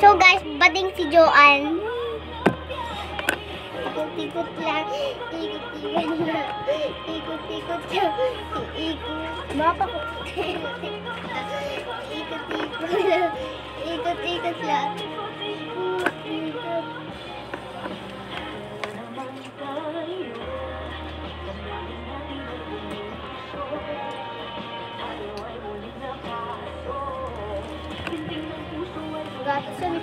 So guys, bading si Joanne. Ikot-ikot lang. Ikot-ikot lang. Ikot-ikot lang. Ikot. Mapa ko. Ikot-ikot lang. Ikot-ikot lang. Ikot. Gatson.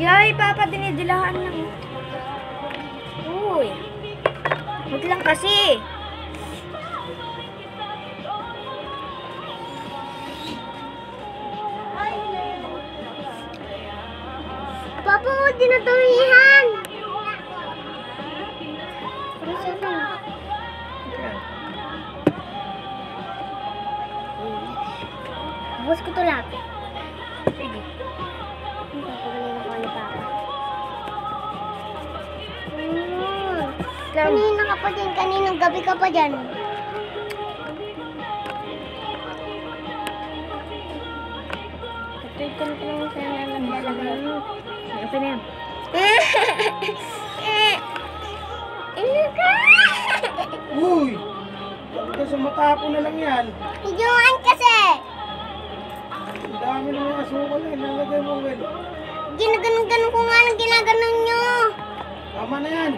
Yay, Papa, dinidilaan lang. Uy. Huwag lang kasi. Papa, huwag dinatumihan. Bus ko to lahat. Sige. Papagaling ako ni Papa. Kanina ka pa dyan. Kaninang gabi ka pa dyan. Ito ko lang sa nalagay mo. Open na yan. Uy! Kasi matapo na lang yan. Ijuan kasi. Ang dami na mga asukal na ilalagay mo, Will. Ginaganon-ganon ko nga ng ginaganon nyo. Tama na yan.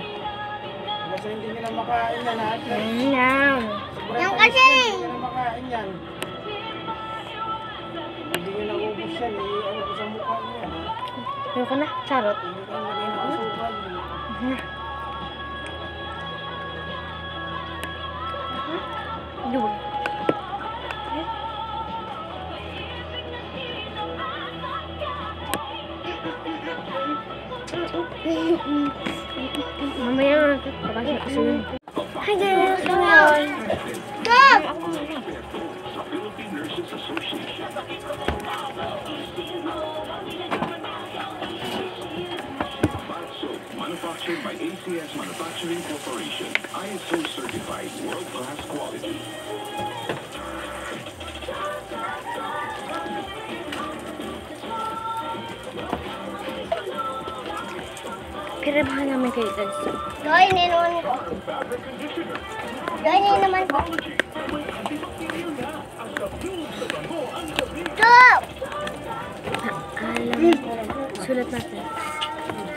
Kasi hindi nila makain yan, ha? Yan kasi. Hindi nila makain yan. Hindi nyo naubos yan, ano ko sa mukha nyo yan, ha? Ayoko na, charot. Hindi ka lagay ng asukal. Yun. Mamaya, papasok kasi yun. Hi guys! Ngayon. Stop! Manufactured by ACS Manufacturing Corporation. ISO certified world-class quality. Pirabahan namin kayo guys. Doy, ninuun ko. Doy, ninuun naman ko. Stop! Alam. Sulat natin.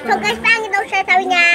So guys, pangit daw siya, sabi niya.